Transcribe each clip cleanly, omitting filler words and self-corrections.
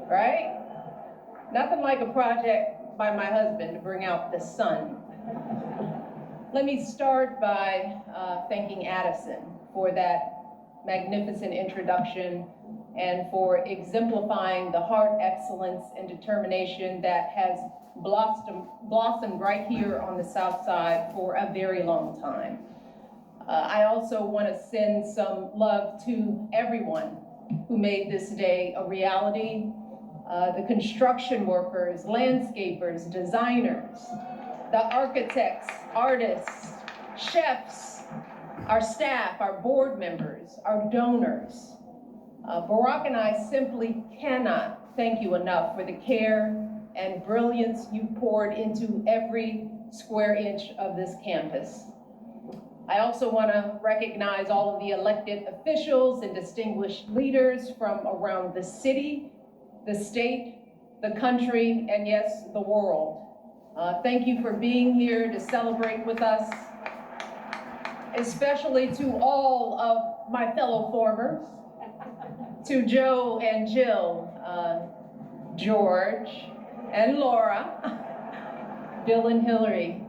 right? Nothing like a project by my husband to bring out the sun. Let me start by thanking Addison for that magnificent introduction and for exemplifying the heart, excellence, and determination that has blossomed right here on the South Side for a very long time. I also want to send some love to everyone who made this day a reality. The construction workers, landscapers, designers, the architects, artists, chefs, our staff, our board members, our donors. Barack and I simply cannot thank you enough for the care and brilliance you poured into every square inch of this campus. I also want to recognize all of the elected officials and distinguished leaders from around the city, the state, the country, and yes, the world. Thank you for being here to celebrate with us, especially to all of my fellow formers, to Joe and Jill, George and Laura, Bill and Hillary.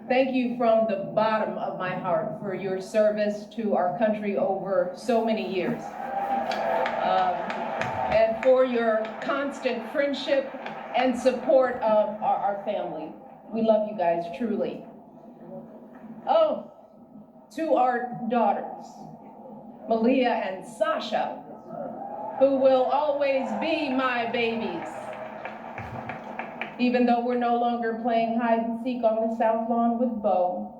Thank you from the bottom of my heart for your service to our country over so many years. And for your constant friendship and support of our family. We love you guys, truly. Oh, to our daughters, Malia and Sasha, who will always be my babies. Even though we're no longer playing hide and seek on the South Lawn with Bo,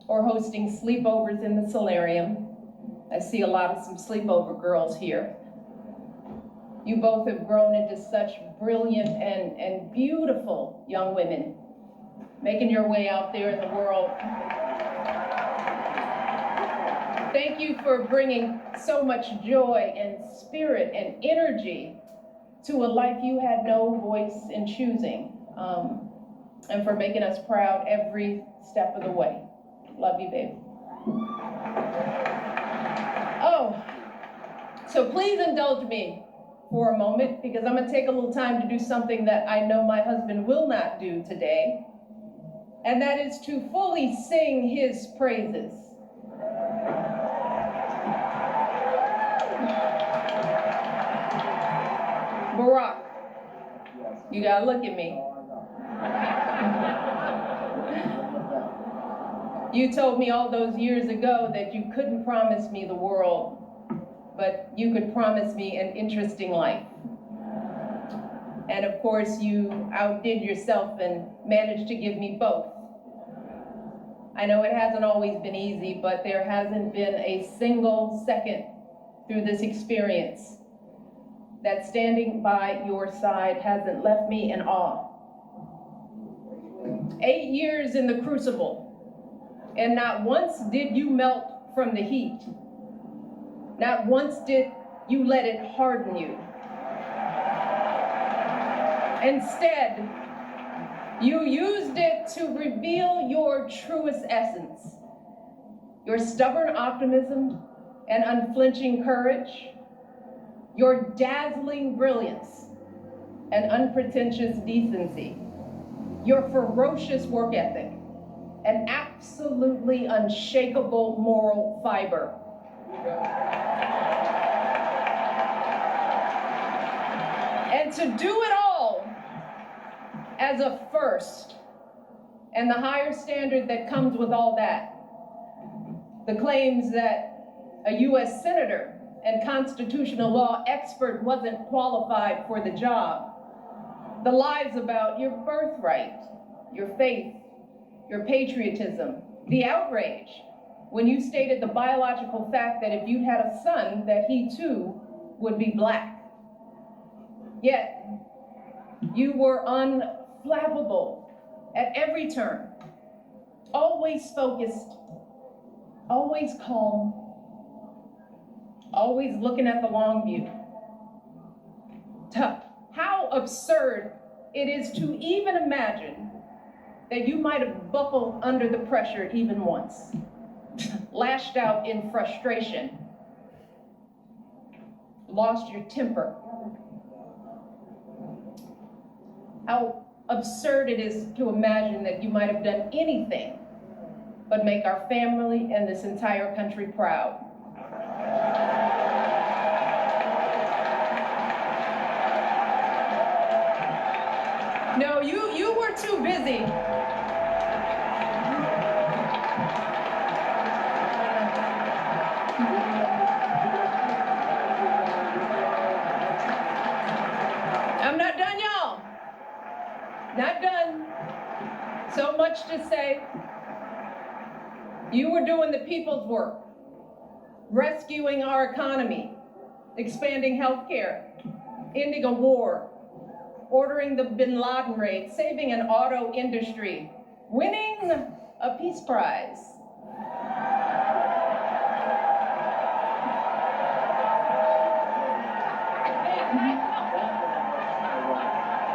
or hosting sleepovers in the solarium. I see a lot of some sleepover girls here. You both have grown into such brilliant and beautiful young women, making your way out there in the world. Thank you for bringing so much joy and spirit and energy to a life you had no voice in choosing, and for making us proud every step of the way. Love you, babe. Oh, so please indulge me for a moment, because I'm gonna take a little time to do something that I know my husband will not do today, and that is to fully sing his praises. Barack, you gotta look at me. You told me all those years ago that you couldn't promise me the world, but you could promise me an interesting life. And of course, you outdid yourself and managed to give me both. I know it hasn't always been easy, but there hasn't been a single second through this experience that standing by your side hasn't left me in awe. 8 years in the crucible, and not once did you melt from the heat. Not once did you let it harden you. Instead, you used it to reveal your truest essence, your stubborn optimism and unflinching courage, your dazzling brilliance and unpretentious decency, your ferocious work ethic, and absolutely unshakable moral fiber. And to do it all as a first, and the higher standard that comes with all that, the claims that a U.S. senator and constitutional law expert wasn't qualified for the job, the lies about your birthright, your faith, your patriotism, the outrage when you stated the biological fact that if you had a son, that he too would be Black. Yet, you were unflappable at every turn, always focused, always calm, always looking at the long view. How absurd it is to even imagine that you might have buckled under the pressure even once, lashed out in frustration, lost your temper, how absurd it is to imagine that you might have done anything but make our family and this entire country proud. No, you were too busy. I'm not done, y'all. Not done. So much to say. You were doing the people's work, rescuing our economy, expanding healthcare, ending a war, ordering the Bin Laden raid, saving an auto industry, winning a peace prize.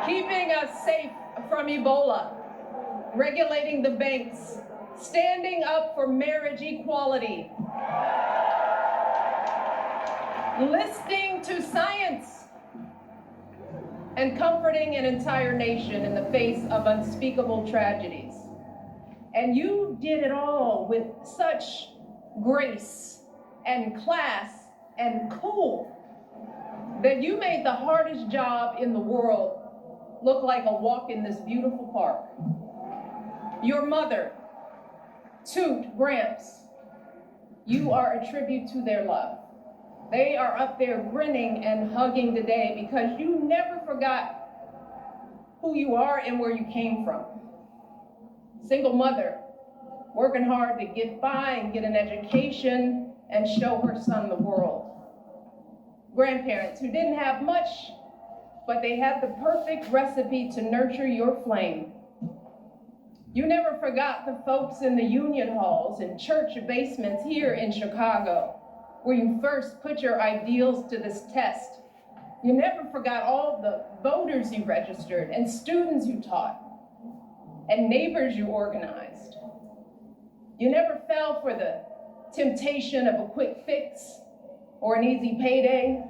Keeping us safe from Ebola, regulating the banks, standing up for marriage equality, listening to science, and comforting an entire nation in the face of unspeakable tragedies. And you did it all with such grace and class and cool that you made the hardest job in the world look like a walk in this beautiful park. Your mother, Toot, Gramps, you are a tribute to their love. They are up there grinning and hugging today because you never forgot who you are and where you came from. Single mother, working hard to get by and get an education and show her son the world. Grandparents who didn't have much, but they had the perfect recipe to nurture your flame. You never forgot the folks in the union halls and church basements here in Chicago, where you first put your ideals to this test. You never forgot all the voters you registered and students you taught and neighbors you organized. You never fell for the temptation of a quick fix or an easy payday.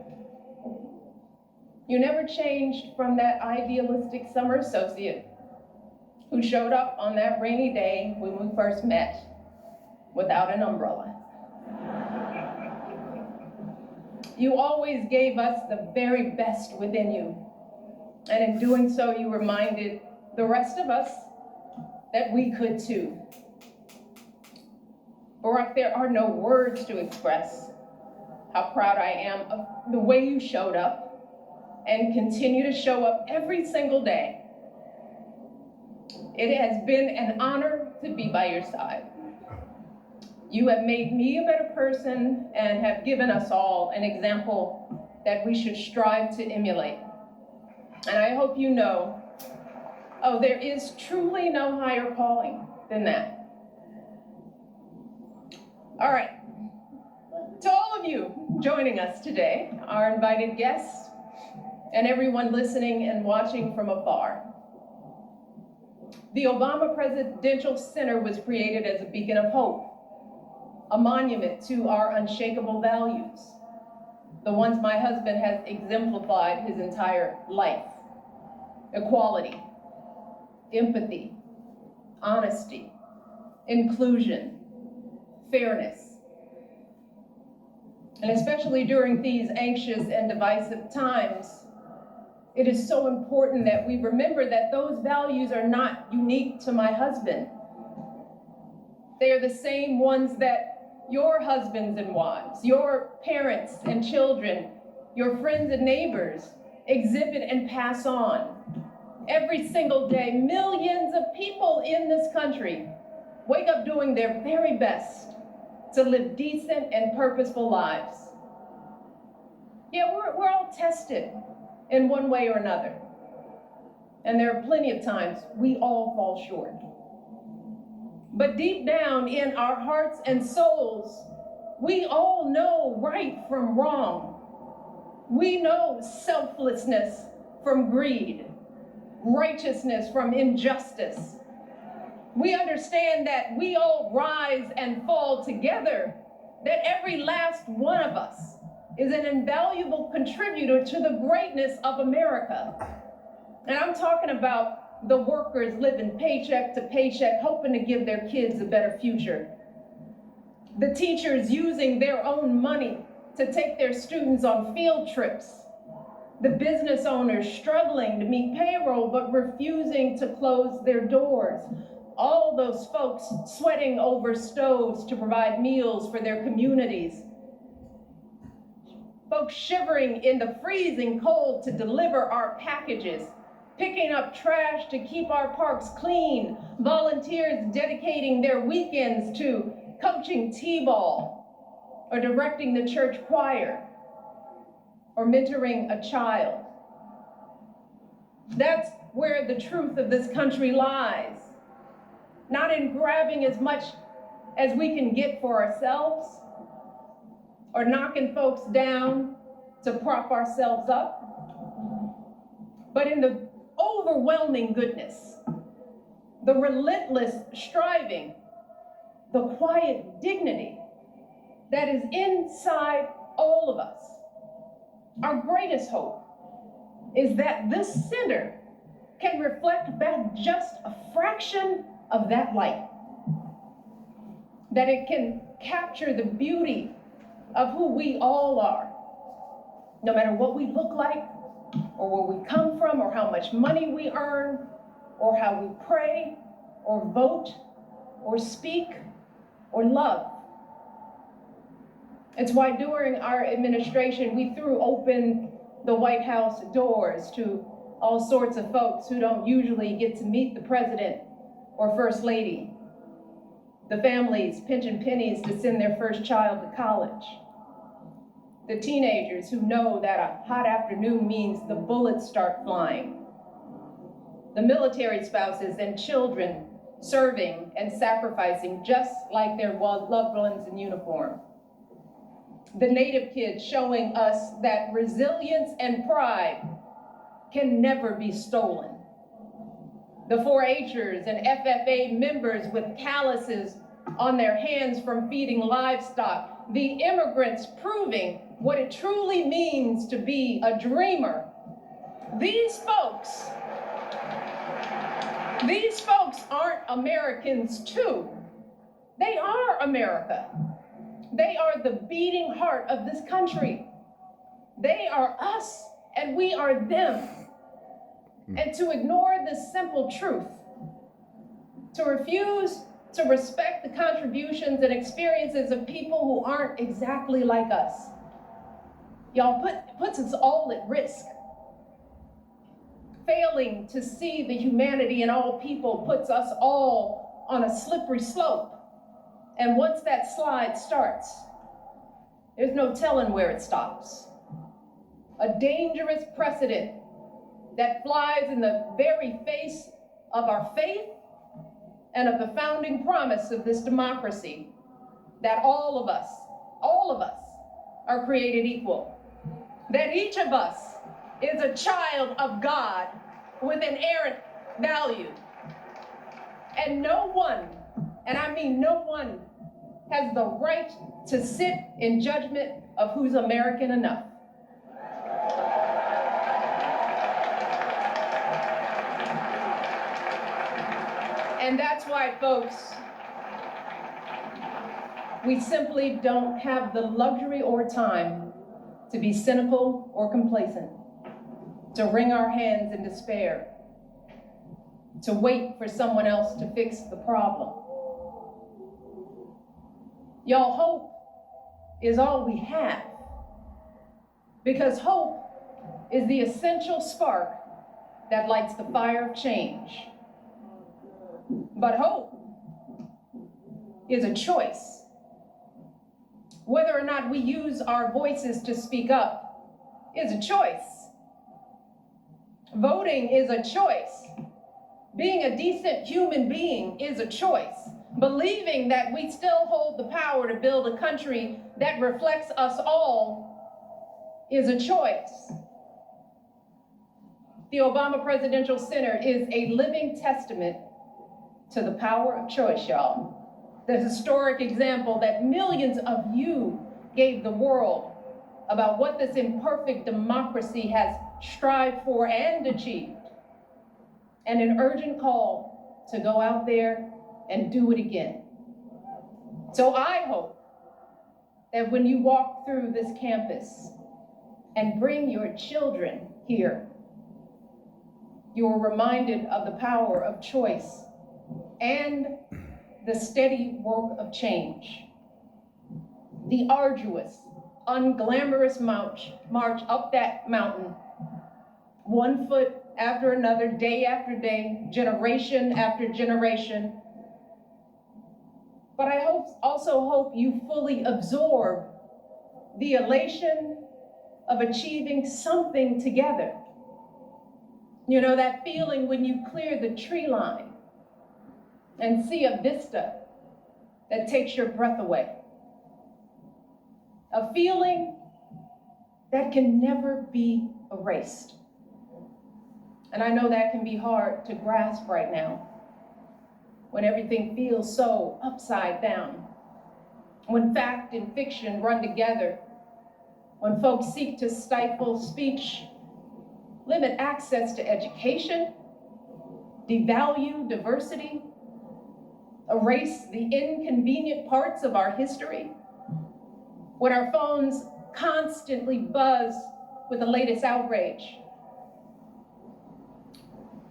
You never changed from that idealistic summer associate who showed up on that rainy day when we first met without an umbrella. You always gave us the very best within you. And in doing so, you reminded the rest of us that we could too. Barack, there are no words to express how proud I am of the way you showed up and continue to show up every single day. It has been an honor to be by your side. You have made me a better person and have given us all an example that we should strive to emulate. And I hope you know, there is truly no higher calling than that. All right, to all of you joining us today, our invited guests, and everyone listening and watching from afar. The Obama Presidential Center was created as a beacon of hope, a monument to our unshakable values, the ones my husband has exemplified his entire life: equality, empathy, honesty, inclusion, fairness. And especially during these anxious and divisive times, it is so important that we remember that those values are not unique to my husband. They are the same ones that your husbands and wives, your parents and children, your friends and neighbors exhibit and pass on. Every single day, millions of people in this country wake up doing their very best to live decent and purposeful lives. Yeah, we're all tested in one way or another. And there are plenty of times we all fall short. But deep down in our hearts and souls, we all know right from wrong. We know selflessness from greed, righteousness from injustice. We understand that we all rise and fall together, that every last one of us is an invaluable contributor to the greatness of America. And I'm talking about the workers living paycheck to paycheck, hoping to give their kids a better future. The teachers using their own money to take their students on field trips. The business owners struggling to meet payroll but refusing to close their doors. All those folks sweating over stoves to provide meals for their communities. Folks shivering in the freezing cold to deliver our packages. Picking up trash to keep our parks clean. Volunteers dedicating their weekends to coaching t-ball or directing the church choir or mentoring a child. That's where the truth of this country lies. Not in grabbing as much as we can get for ourselves or knocking folks down to prop ourselves up, but in the overwhelming goodness, the relentless striving, the quiet dignity that is inside all of us. Our greatest hope is that this center can reflect back just a fraction of that light, that it can capture the beauty of who we all are, no matter what we look like, or where we come from, or how much money we earn, or how we pray, or vote, or speak, or love. It's why during our administration, we threw open the White House doors to all sorts of folks who don't usually get to meet the president or first lady, the families pinching pennies to send their first child to college, the teenagers who know that a hot afternoon means the bullets start flying, the military spouses and children serving and sacrificing just like their loved ones in uniform, the Native kids showing us that resilience and pride can never be stolen, the 4-Hers and FFA members with calluses on their hands from feeding livestock, the immigrants proving what it truly means to be a dreamer. These folks aren't Americans too. They are America. They are the beating heart of this country. They are us and we are them. And to ignore this simple truth, to refuse to respect the contributions and experiences of people who aren't exactly like us, y'all, puts us all at risk. Failing to see the humanity in all people puts us all on a slippery slope. And once that slide starts, there's no telling where it stops. A dangerous precedent that flies in the very face of our faith and of the founding promise of this democracy, that all of us are created equal, that each of us is a child of God with inerrant value. And no one, and I mean no one, has the right to sit in judgment of who's American enough. And that's why, folks, we simply don't have the luxury or time to be cynical or complacent, to wring our hands in despair, to wait for someone else to fix the problem. Y'all, hope is all we have, because hope is the essential spark that lights the fire of change. But hope is a choice. Whether or not we use our voices to speak up is a choice. Voting is a choice. Being a decent human being is a choice. Believing that we still hold the power to build a country that reflects us all is a choice. The Obama Presidential Center is a living testament to the power of choice, y'all. The historic example that millions of you gave the world about what this imperfect democracy has strived for and achieved. and an urgent call to go out there and do it again. So I hope that when you walk through this campus and bring your children here, you are reminded of the power of choice and the steady work of change. The arduous, unglamorous march up that mountain, one foot after another, day after day, generation after generation. But I also hope you fully absorb the elation of achieving something together. You know, that feeling when you clear the tree line and see a vista that takes your breath away. A feeling that can never be erased. And I know that can be hard to grasp right now, when everything feels so upside down, when fact and fiction run together, when folks seek to stifle speech, limit access to education, devalue diversity, erase the inconvenient parts of our history, when our phones constantly buzz with the latest outrage.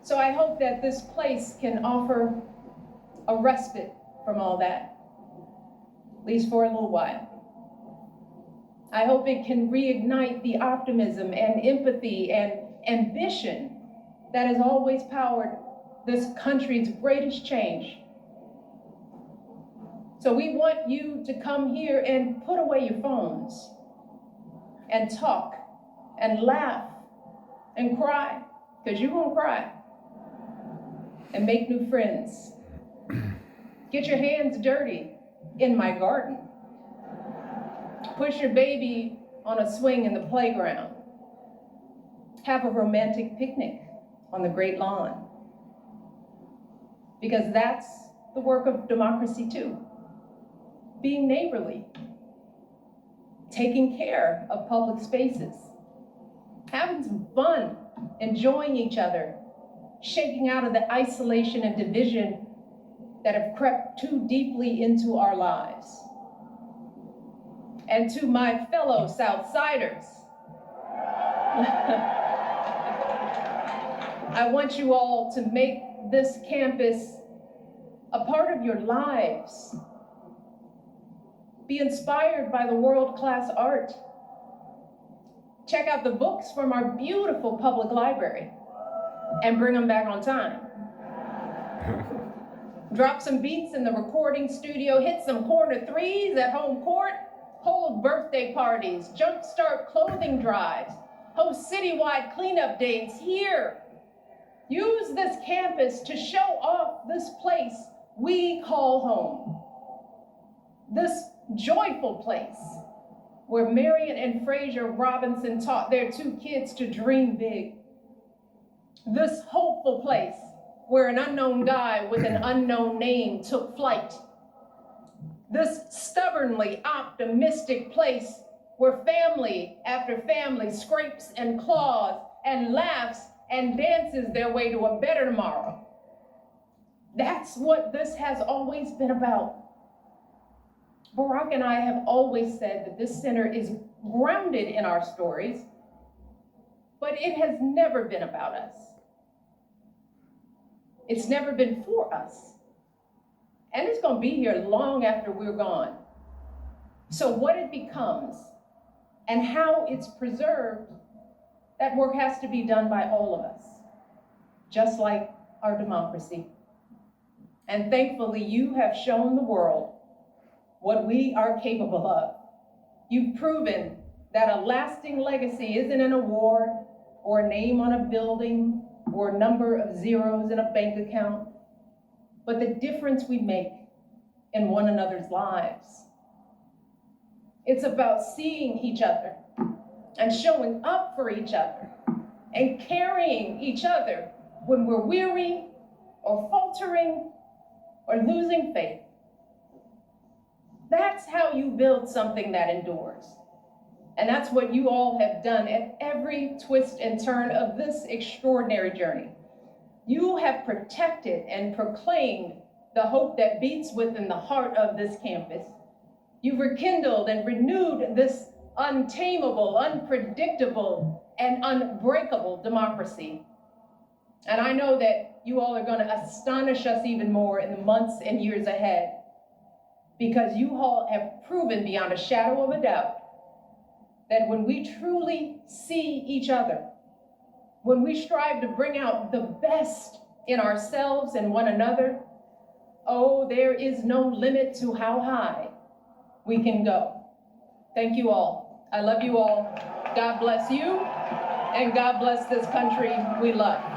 So I hope that this place can offer a respite from all that, at least for a little while. I hope it can reignite the optimism and empathy and ambition that has always powered this country's greatest change. So we want you to come here and put away your phones and talk and laugh and cry, because you're gonna cry, and make new friends. Get your hands dirty in my garden. Push your baby on a swing in the playground. Have a romantic picnic on the great lawn. Because that's the work of democracy too. Being neighborly, taking care of public spaces, having some fun, enjoying each other, shaking out of the isolation and division that have crept too deeply into our lives. And to my fellow Southsiders, I want you all to make this campus a part of your lives. Be inspired by the world-class art. Check out the books from our beautiful public library and bring them back on time. Drop some beats in the recording studio, hit some corner threes at home court, hold birthday parties, jumpstart clothing drives, host citywide cleanup days here. Use this campus to show off this place we call home. This joyful place where Marion and Fraser Robinson taught their two kids to dream big. This hopeful place where an unknown guy with an unknown name took flight. This stubbornly optimistic place where family after family scrapes and claws and laughs and dances their way to a better tomorrow. That's what this has always been about. Barack and I have always said that this center is grounded in our stories, but it has never been about us. It's never been for us. And it's going to be here long after we're gone. So what it becomes and how it's preserved, that work has to be done by all of us, just like our democracy. And thankfully, you have shown the world what we are capable of. You've proven that a lasting legacy isn't an award or a name on a building or a number of zeros in a bank account, but the difference we make in one another's lives. It's about seeing each other and showing up for each other and carrying each other when we're weary or faltering or losing faith. That's how you build something that endures. And that's what you all have done at every twist and turn of this extraordinary journey. You have protected and proclaimed the hope that beats within the heart of this campus. You've rekindled and renewed this untamable, unpredictable, and unbreakable democracy. And I know that you all are going to astonish us even more in the months and years ahead, because you all have proven beyond a shadow of a doubt that when we truly see each other, when we strive to bring out the best in ourselves and one another, oh, there is no limit to how high we can go. Thank you all. I love you all. God bless you, and God bless this country we love.